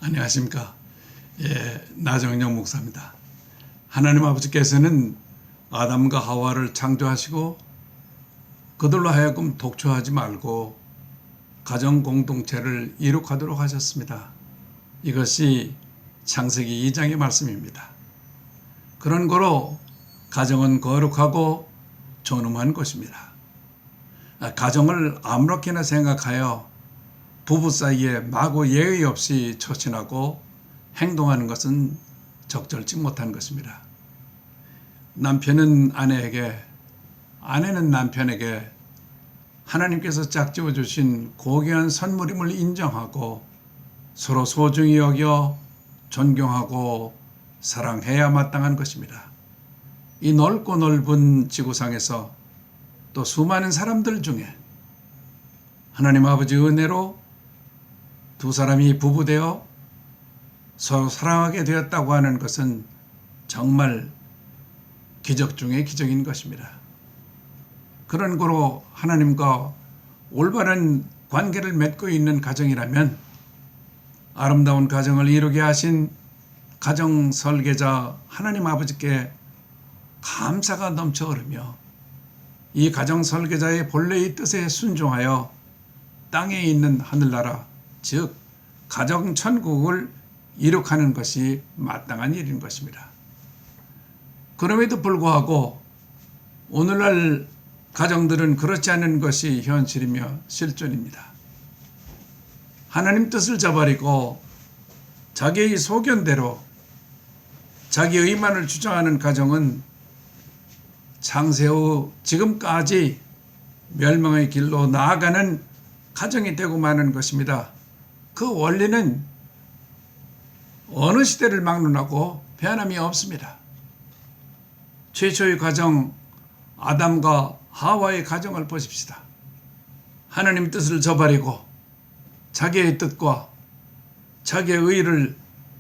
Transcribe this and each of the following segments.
안녕하십니까. 나정영 목사입니다. 하나님 아버지께서는 아담과 하와를 창조하시고 그들로 하여금 독초하지 말고 가정 공동체를 이룩하도록 하셨습니다. 이것이 창세기 2장의 말씀입니다. 그런 거로 가정은 거룩하고 존엄한 것입니다. 가정을 아무렇게나 생각하여 부부 사이에 마구 예의 없이 처신하고 행동하는 것은 적절치 못한 것입니다. 남편은 아내에게, 아내는 남편에게 하나님께서 짝지어 주신 고귀한 선물임을 인정하고 서로 소중히 여겨 존경하고 사랑해야 마땅한 것입니다. 이 넓고 넓은 지구상에서 또 수많은 사람들 중에 하나님 아버지 은혜로 두 사람이 부부되어 서로 사랑하게 되었다고 하는 것은 정말 기적 중의 기적인 것입니다. 그런 거로 하나님과 올바른 관계를 맺고 있는 가정이라면 아름다운 가정을 이루게 하신 가정 설계자 하나님 아버지께 감사가 넘쳐 흐르며 이 가정 설계자의 본래의 뜻에 순종하여 땅에 있는 하늘나라, 즉 가정 천국을 이룩하는 것이 마땅한 일인 것입니다. 그럼에도 불구하고 오늘날 가정들은 그렇지 않은 것이 현실이며 실존입니다. 하나님 뜻을 저버리고 자기의 소견대로 자기 의만을 주장하는 가정은 창세 후 지금까지 멸망의 길로 나아가는 가정이 되고 마는 것입니다. 그 원리는 어느 시대를 막론하고 변함이 없습니다. 최초의 가정 아담과 하와의 가정을 보십시다. 하나님 뜻을 저버리고 자기의 뜻과 자기의 의를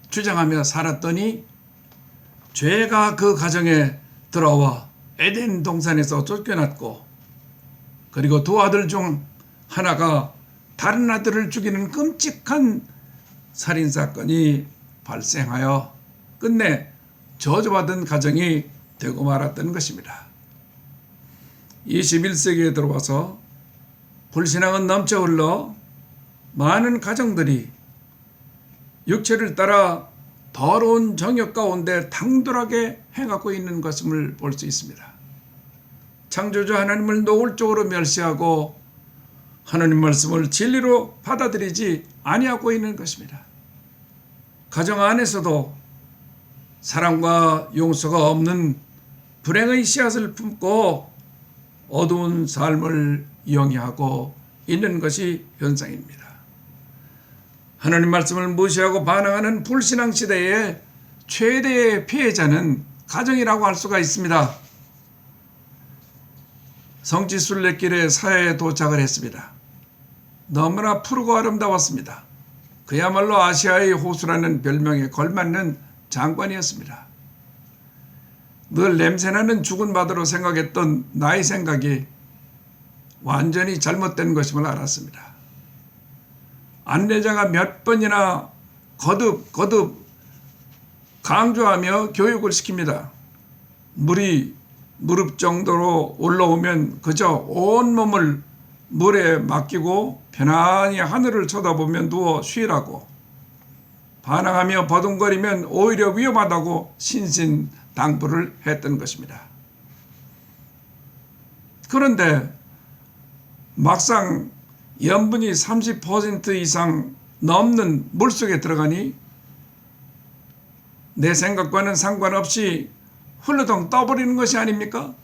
주장하며 살았더니 죄가 그 가정에 들어와 에덴 동산에서 쫓겨났고, 그리고 두 아들 중 하나가 다른 아들을 죽이는 끔찍한 살인사건이 발생하여 끝내 저주받은 가정이 되고 말았던 것입니다. 21세기에 들어와서 불신앙은 넘쳐 흘러 많은 가정들이 육체를 따라 더러운 정욕 가운데 당돌하게 행하고 있는 것임을 볼 수 있습니다. 창조주 하나님을 노골적으로 멸시하고 하나님 말씀을 진리로 받아들이지 아니하고 있는 것입니다. 가정 안에서도 사랑과 용서가 없는 불행의 씨앗을 품고 어두운 삶을 영위하고 있는 것이 현상입니다. 하나님 말씀을 무시하고 반항하는 불신앙 시대의 최대의 피해자는 가정이라고 할 수가 있습니다. 성지 순례길에 사해에 도착을 했습니다. 너무나 푸르고 아름다웠습니다. 그야말로 아시아의 호수라는 별명에 걸맞는 장관이었습니다. 늘 냄새나는 죽은 바다로 생각했던 나의 생각이 완전히 잘못된 것임을 알았습니다. 안내자가 몇 번이나 거듭 강조하며 교육을 시킵니다. 물이 무릎 정도로 올라오면 그저 온몸을 물에 맡기고 편안히 하늘을 쳐다보며 누워 쉬라고, 반항하며 버둥거리면 오히려 위험하다고 신신당부를 했던 것입니다. 그런데 막상 염분이 30% 이상 넘는 물속에 들어가니 내 생각과는 상관없이 훌러덩 떠버리는 것이 아닙니까?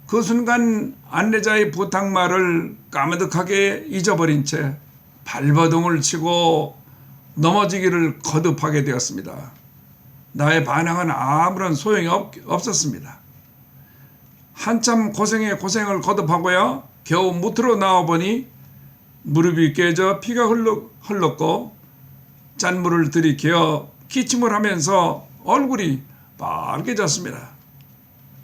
그 순간 안내자의 부탁말을 까마득하게 잊어버린 채 발버둥을 치고 넘어지기를 거듭하게 되었습니다. 나의 반항은 아무런 소용이 없었습니다. 한참 고생에 고생을 거듭하고야 겨우 무트로 나와보니 무릎이 깨져 피가 흘렀고 짠물을 들이켜 기침을 하면서 얼굴이 빨개졌습니다.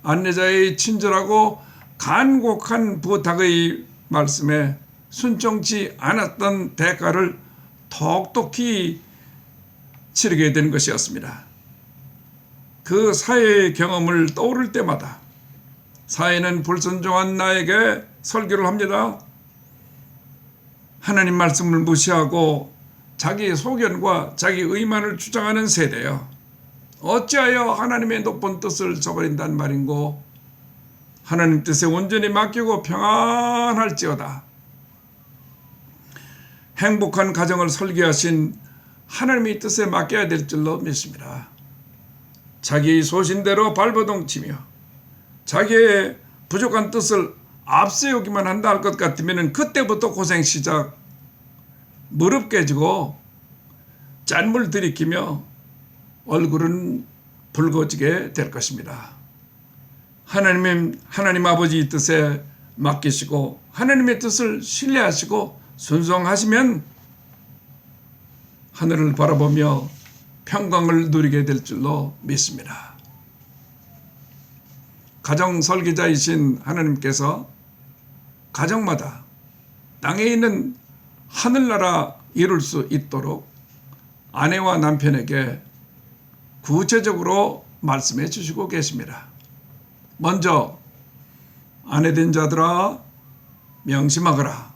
안내자의 친절하고 간곡한 부탁의 말씀에 순종치 않았던 대가를 톡톡히 치르게 된 것이었습니다. 그 사회의 경험을 떠오를 때마다 사회는 불순종한 나에게 설교를 합니다. 하나님 말씀을 무시하고 자기 소견과 자기 의만을 주장하는 세대여, 어찌하여 하나님의 높은 뜻을 저버린단 말인고, 하나님 뜻에 온전히 맡기고 평안할지어다. 행복한 가정을 설계하신 하나님의 뜻에 맡겨야 될 줄로 믿습니다. 자기 소신대로 발버둥치며 자기의 부족한 뜻을 앞세우기만 한다 할 것 같으면 그때부터 고생 시작. 무릎 깨지고 짠물 들이키며 얼굴은 붉어지게 될 것입니다. 하나님 아버지 뜻에 맡기시고 하나님의 뜻을 신뢰하시고 순종하시면 하늘을 바라보며 평강을 누리게 될 줄로 믿습니다. 가정 설계자이신 하나님께서 가정마다 땅에 있는 하늘나라 이룰 수 있도록 아내와 남편에게 구체적으로 말씀해 주시고 계십니다. 먼저 아내된 자들아 명심하거라.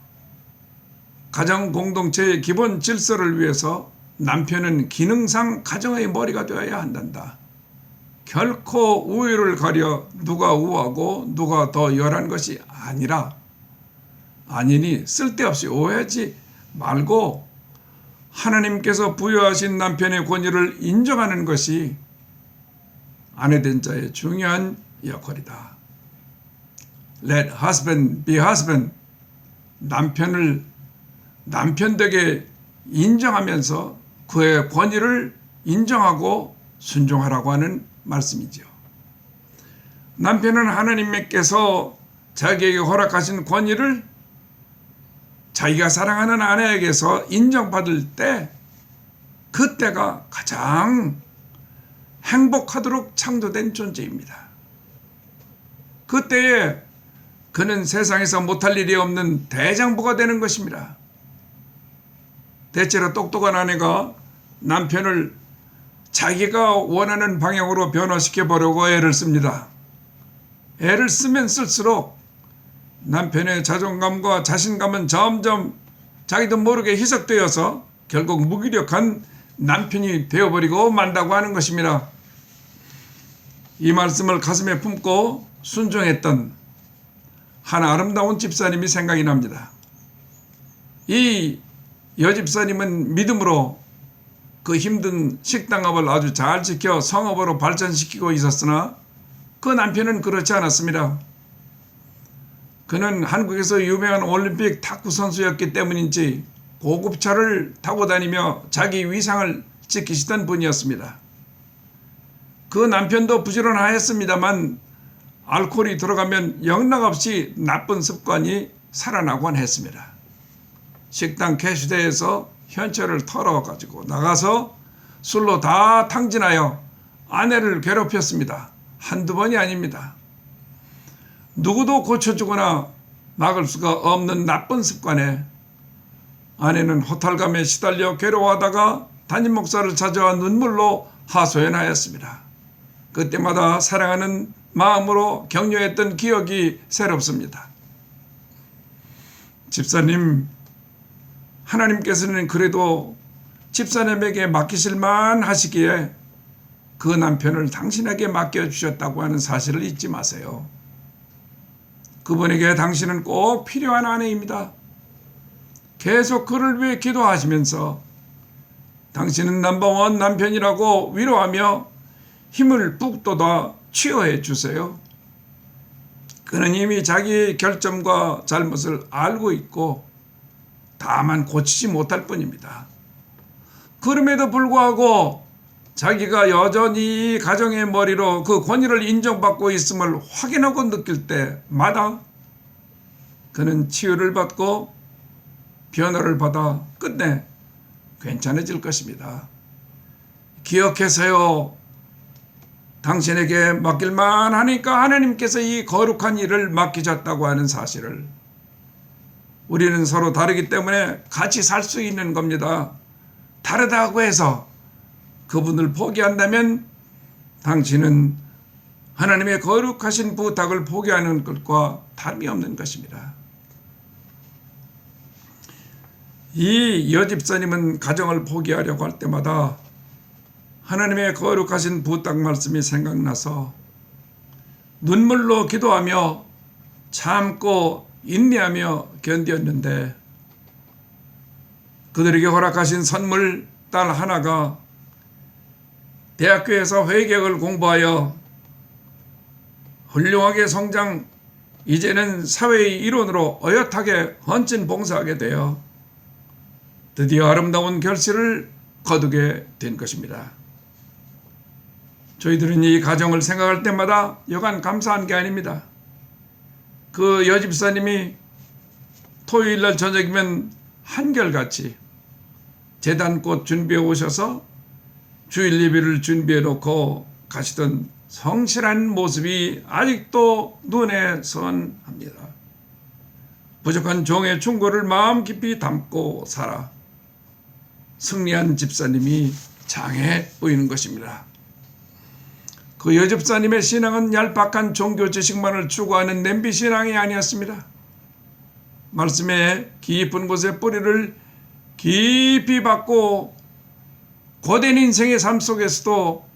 가정 공동체의 기본 질서를 위해서 남편은 기능상 가정의 머리가 되어야 한단다. 결코 우위를 가려 누가 우하고 누가 더 열한 것이 아니라, 아니니 쓸데없이 오해하지 말고 하나님께서 부여하신 남편의 권위를 인정하는 것이 아내된 자의 중요한 역할이다. Let husband be husband. 남편을 남편되게 인정하면서 그의 권위를 인정하고 순종하라고 하는 말씀이죠. 남편은 하나님께서 자기에게 허락하신 권위를 자기가 사랑하는 아내에게서 인정받을 때, 그때가 가장 행복하도록 창조된 존재입니다. 그때에 그는 세상에서 못할 일이 없는 대장부가 되는 것입니다. 대체로 똑똑한 아내가 남편을 자기가 원하는 방향으로 변화시켜 보려고 애를 씁니다. 애를 쓰면 쓸수록 남편의 자존감과 자신감은 점점 자기도 모르게 희석되어서 결국 무기력한 남편이 되어버리고 만다고 하는 것입니다. 이 말씀을 가슴에 품고 순종했던 한 아름다운 집사님이 생각이 납니다. 이 여집사님은 믿음으로 그 힘든 식당업을 아주 잘 지켜 성업으로 발전시키고 있었으나 그 남편은 그렇지 않았습니다. 그는 한국에서 유명한 올림픽 탁구 선수였기 때문인지 고급차를 타고 다니며 자기 위상을 지키시던 분이었습니다. 그 남편도 부지런하였습니다만 알코올이 들어가면 영락없이 나쁜 습관이 살아나곤 했습니다. 식당 개수대에서 현철을 털어가지고 나가서 술로 다 탕진하여 아내를 괴롭혔습니다. 한두 번이 아닙니다. 누구도 고쳐주거나 막을 수가 없는 나쁜 습관에 아내는 허탈감에 시달려 괴로워하다가 담임 목사를 찾아와 눈물로 하소연하였습니다. 그때마다 사랑하는 마음으로 격려했던 기억이 새롭습니다. 집사님, 하나님께서는 그래도 집사님에게 맡기실만 하시기에 그 남편을 당신에게 맡겨주셨다고 하는 사실을 잊지 마세요. 그분에게 당신은 꼭 필요한 아내입니다. 계속 그를 위해 기도하시면서 당신은 넘버원 남편이라고 위로하며 힘을 북돋아 치유해 주세요. 그는 이미 자기의 결점과 잘못을 알고 있고 다만 고치지 못할 뿐입니다. 그럼에도 불구하고 자기가 여전히 가정의 머리로 그 권위를 인정받고 있음을 확인하고 느낄 때마다 그는 치유를 받고 변화를 받아 끝내 괜찮아질 것입니다. 기억해서요. 당신에게 맡길만 하니까 하나님께서 이 거룩한 일을 맡기셨다고 하는 사실을. 우리는 서로 다르기 때문에 같이 살 수 있는 겁니다. 다르다고 해서 그분을 포기한다면 당신은 하나님의 거룩하신 부탁을 포기하는 것과 다름이 없는 것입니다. 이 여집사님은 가정을 포기하려고 할 때마다 하나님의 거룩하신 부탁 말씀이 생각나서 눈물로 기도하며 참고 인내하며 견뎠는데, 그들에게 허락하신 선물 딸 하나가 대학교에서 회계학을 공부하여 훌륭하게 성장, 이제는 사회의 일원으로 어엿하게 헌신 봉사하게 되어 드디어 아름다운 결실을 거두게 된 것입니다. 저희들은 이 가정을 생각할 때마다 여간 감사한 게 아닙니다. 그 여집사님이 토요일날 저녁이면 한결같이 제단꽃 준비해 오셔서 주일 예배를 준비해 놓고 가시던 성실한 모습이 아직도 눈에 선합니다. 부족한 종의 충고를 마음 깊이 담고 살아 승리한 집사님이 장해 보이는 것입니다. 그 여집사님의 신앙은 얄팍한 종교 지식만을 추구하는 냄비 신앙이 아니었습니다. 말씀의 깊은 곳에 뿌리를 깊이 박고 고된 인생의 삶 속에서도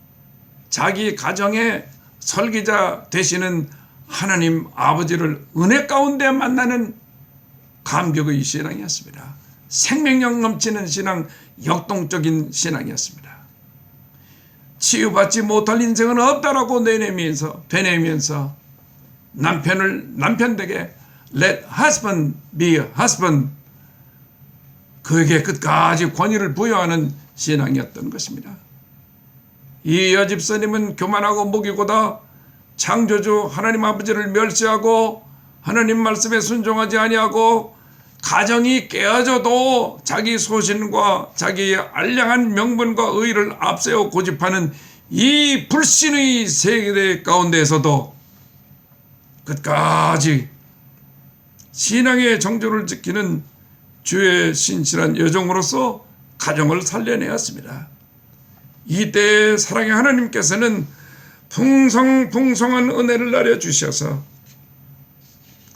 자기 가정의 설계자 되시는 하나님 아버지를 은혜 가운데 만나는 감격의 신앙이었습니다. 생명력 넘치는 신앙, 역동적인 신앙이었습니다. 치유받지 못할 인생은 없다라고 되뇌면서 남편에게 let husband be a husband, 그에게 끝까지 권위를 부여하는 신앙이었던 것입니다. 이 여집사님은 교만하고 무기고다 창조주 하나님 아버지를 멸시하고 하나님 말씀에 순종하지 아니하고 가정이 깨어져도 자기 소신과 자기의 알량한 명분과 의의를 앞세워 고집하는 이 불신의 세대 가운데에서도 끝까지 신앙의 정조를 지키는 주의 신실한 여종으로서 가정을 살려내었습니다. 이때 사랑의 하나님께서는 풍성풍성한 은혜를 내려주셔서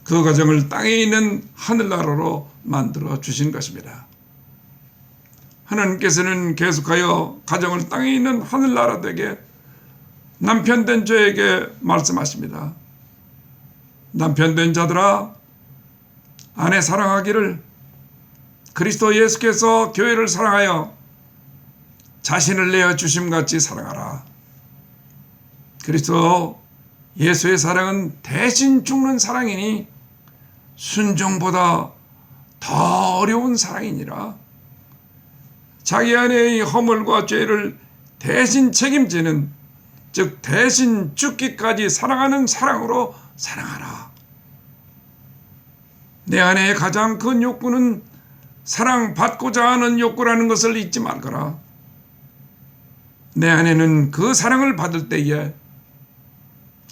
그 가정을 땅에 있는 하늘나라로 만들어 주신 것입니다. 하나님께서는 계속하여 가정을 땅에 있는 하늘나라 되게 남편 된 저에게 말씀하십니다. 남편 된 자들아, 아내 사랑하기를 그리스도 예수께서 교회를 사랑하여 자신을 내어 주심같이 사랑하라. 그리스도 예수의 사랑은 대신 죽는 사랑이니 순종보다 더 어려운 사랑이니라. 자기 아내의 허물과 죄를 대신 책임지는, 즉 대신 죽기까지 사랑하는 사랑으로 사랑하라. 내 아내의 가장 큰 욕구는 사랑받고자 하는 욕구라는 것을 잊지 말거라. 내 아내는 그 사랑을 받을 때에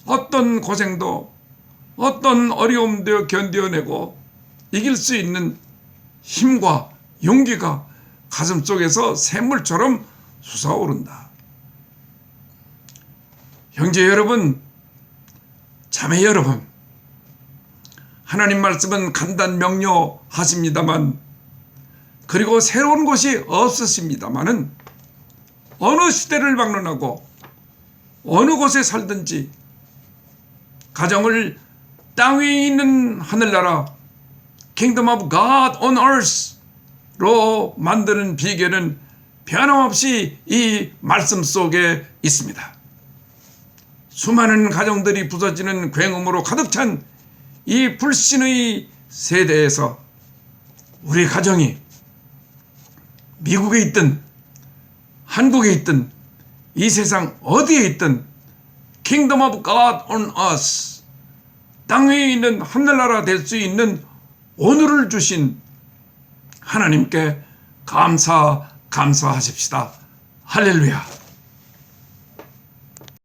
어떤 고생도 어떤 어려움도 견뎌내고 이길 수 있는 힘과 용기가 가슴속에서 샘물처럼 솟아오른다. 형제 여러분, 자매 여러분, 하나님 말씀은 간단 명료하십니다만, 그리고 새로운 것이 없으십니다마는 어느 시대를 막론하고 어느 곳에 살든지 가정을 땅 위에 있는 하늘나라 Kingdom of God on Earth로 만드는 비결은 변함없이 이 말씀 속에 있습니다. 수많은 가정들이 부서지는 굉음으로 가득 찬 이 불신의 세대에서 우리 가정이 미국에 있든 한국에 있든 이 세상 어디에 있든 Kingdom of God on us, 땅 위에 있는 하늘나라 될 수 있는 오늘을 주신 하나님께 감사하십시다. 할렐루야.